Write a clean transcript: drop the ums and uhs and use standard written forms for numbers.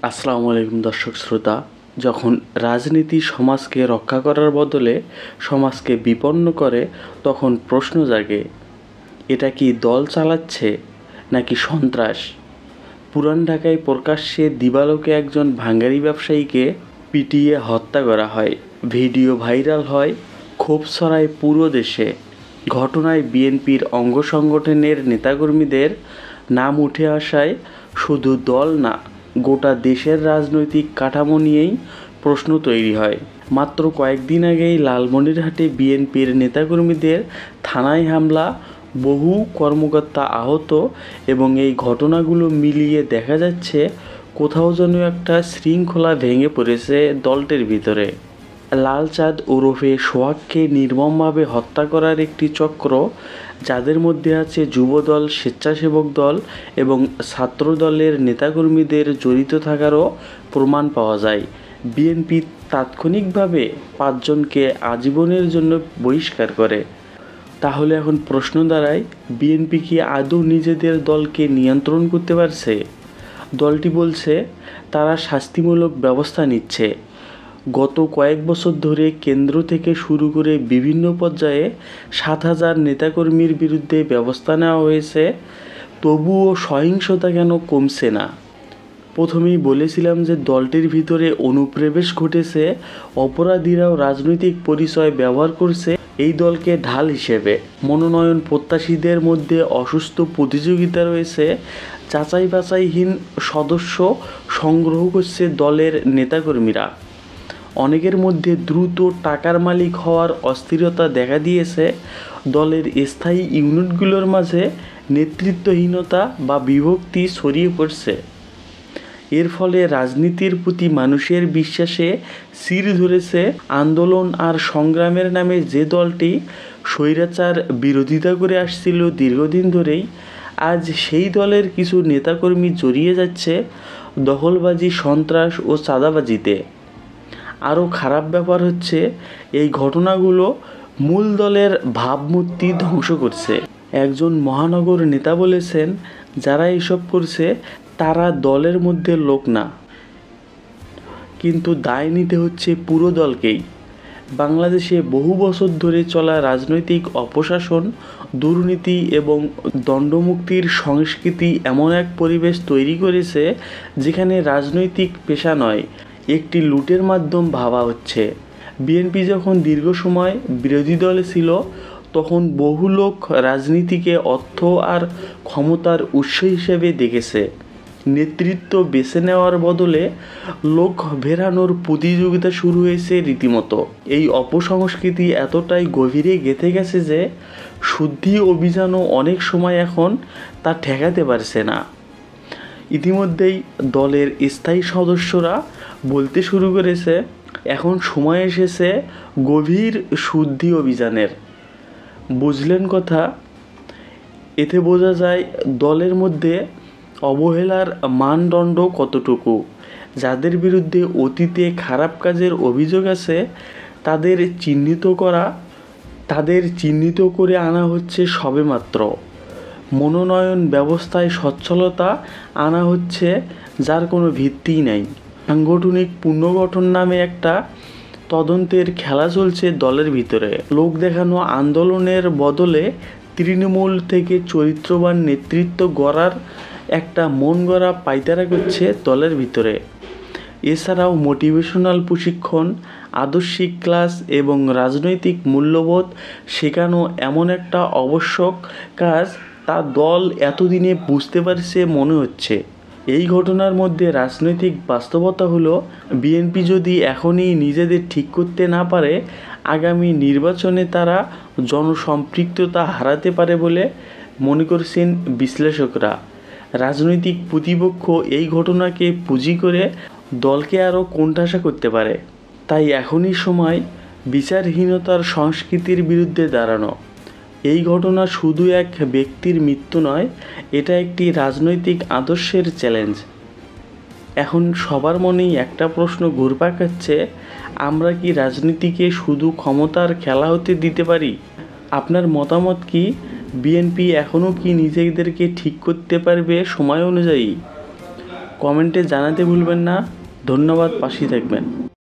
আসসালামু আলাইকুম দর্শক শ্রোতা। যখন রাজনীতি সমাজকে রক্ষা করার বদলে সমাজকে বিপন্ন করে, তখন প্রশ্ন জাগে, এটা কি দল চালাচ্ছে নাকি সন্ত্রাস? পুরান ঢাকায় প্রকাশ্যে দিবালোকে একজন ভাঙারি ব্যবসায়ীকে পিটিয়ে হত্যা করা হয়। ভিডিও ভাইরাল হয়, ক্ষোভ ছড়ায় পুরো দেশে। ঘটনায় বিএনপির অঙ্গ সংগঠনের নেতাকর্মীদের নাম উঠে আসায় শুধু দল না, গোটা দেশের রাজনৈতিক কাঠামো নিয়েই প্রশ্ন তৈরি হয়। মাত্র কয়েকদিন আগেই লালমনিরহাটে বিএনপির নেতাকর্মীদের থানায় হামলা, বহু কর্মকর্তা আহত এবং এই ঘটনাগুলো মিলিয়ে দেখা যাচ্ছে কোথাও যেন একটা শৃঙ্খলা ভেঙে পড়েছে দলটির ভিতরে। লালচাঁদ ওরফে সোহাগকে নির্মমভাবে হত্যা করার একটি চক্র, যাদের মধ্যে আছে যুবদল, স্বেচ্ছাসেবক দল এবং ছাত্র দলের নেতাকর্মীদের জড়িত থাকারও প্রমাণ পাওয়া যায়। বিএনপি তাৎক্ষণিকভাবে 5 জনকে আজীবনের জন্য বহিষ্কার করে। তাহলে এখন প্রশ্ন দাঁড়ায়, বিএনপি কি আদৌ নিজেদের দলকে নিয়ন্ত্রণ করতে পারছে? দলটি বলছে তারা শাস্তিমূলক ব্যবস্থা নিচ্ছে। গত কয়েক বছর ধরে কেন্দ্র থেকে শুরু করে বিভিন্ন পর্যায়ে 7,000 নেতাকর্মীর বিরুদ্ধে ব্যবস্থা নেওয়া হয়েছে, তবুও সহিংসতা কেন কমছে না? প্রথমেই বলেছিলাম যে দলটির ভিতরে অনুপ্রবেশ ঘটেছে, অপরাধীরাও রাজনৈতিক পরিচয় ব্যবহার করছে এই দলকে ঢাল হিসেবে। মনোনয়ন প্রত্যাশীদের মধ্যে অসুস্থ প্রতিযোগিতা রয়েছে, যাচাই বাছাইহীন সদস্য সংগ্রহ করছে দলের নেতাকর্মীরা। অনেকের মধ্যে দ্রুত টাকার মালিক হওয়ার অস্থিরতা দেখা দিয়েছে। দলের স্থায়ী ইউনিটগুলোর মাঝে নেতৃত্বহীনতা বা বিভক্তি ছড়িয়ে পড়ছে। এর ফলে রাজনীতির প্রতি মানুষের বিশ্বাসে চির ধরেছে। আন্দোলন আর সংগ্রামের নামে যে দলটি স্বৈরাচার বিরোধিতা করে আসছিল দীর্ঘদিন ধরেই, আজ সেই দলের কিছু নেতাকর্মী জড়িয়ে যাচ্ছে দখলবাজি, সন্ত্রাস ও চাঁদাবাজিতে। আরও খারাপ ব্যাপার হচ্ছে, এই ঘটনাগুলো মূল দলের ভাবমূর্তি ধ্বংস করছে। একজন মহানগর নেতা বলেছেন, যারা এসব করছে তারা দলের মধ্যে লোক না, কিন্তু দায় নিতে হচ্ছে পুরো দলকেই। বাংলাদেশে বহু বছর ধরে চলা রাজনৈতিক অপশাসন, দুর্নীতি এবং দণ্ডমুক্তির সংস্কৃতি এমন এক পরিবেশ তৈরি করেছে যেখানে রাজনৈতিক পেশা নয়, একটি লুটের মাধ্যম ভাবা হচ্ছে। বিএনপি যখন দীর্ঘ সময় বিরোধী দলে ছিল, তখন বহু লোক রাজনীতিকে অর্থ আর ক্ষমতার উৎস হিসেবে দেখেছে। নেতৃত্ব বেছে নেওয়ার বদলে লোক ভেড়ানোর প্রতিযোগিতা শুরু হয়েছে রীতিমতো। এই অপসংস্কৃতি এতটাই গভীরে গেঁথে গেছে যে শুদ্ধি অভিযানও অনেক সময় এখন তা ঠেকাতে পারছে না। ইতিমধ্যেই দলের স্থায়ী সদস্যরা বলতে শুরু করেছে, এখন সময় এসেছে গভীর শুদ্ধি অভিযানের। বুঝলেন কথা? এতে বোঝা যায় দলের মধ্যে অবহেলার মানদণ্ড কতটুকু। যাদের বিরুদ্ধে অতীতে খারাপ কাজের অভিযোগ আছে তাদের চিহ্নিত করে আনা হচ্ছে সবেমাত্র। মনোনয়ন ব্যবস্থায় সচ্ছলতা আনা হচ্ছে, যার কোনো ভিত্তিই নাই। সাংগঠনিক পুনর্গঠন নামে একটা তদন্তের খেলা চলছে দলের ভিতরে। লোক দেখানো আন্দোলনের বদলে তৃণমূল থেকে চরিত্রবান নেতৃত্ব গড়ার একটা মন গড়া পায়তারা করছে দলের ভিতরে। এছাড়াও মোটিভেশনাল প্রশিক্ষণ, আদর্শিক ক্লাস এবং রাজনৈতিক মূল্যবোধ শেখানো এমন একটা আবশ্যক কাজ, তা দল এতদিনে বুঝতে পারছে মনে হচ্ছে। এই ঘটনার মধ্যে রাজনৈতিক বাস্তবতা হলো, বিএনপি যদি এখনই নিজেদের ঠিক করতে না পারে, আগামী নির্বাচনে তারা জনসম্পৃক্ততা হারাতে পারে বলে মনে করছেন বিশ্লেষকরা। রাজনৈতিক প্রতিপক্ষ এই ঘটনাকে পুঁজি করে দলকে আরও কোণঠাসা করতে পারে। তাই এখনই সময় বিচারহীনতার সংস্কৃতির বিরুদ্ধে দাঁড়ানো। এই ঘটনা শুধু এক ব্যক্তির মৃত্যু নয়, এটা একটি রাজনৈতিক আদর্শের চ্যালেঞ্জ। এখন সবার মনেই একটা প্রশ্ন ঘুরপাক খাচ্ছে, আমরা কি রাজনীতিকে শুধু ক্ষমতার খেলা হতে দিতে পারি? আপনার মতামত কি? বিএনপি এখনও কি নিজেদেরকে ঠিক করতে পারবে সময় অনুযায়ী? কমেন্টে জানাতে ভুলবেন না। ধন্যবাদ, পাশেই থাকবেন।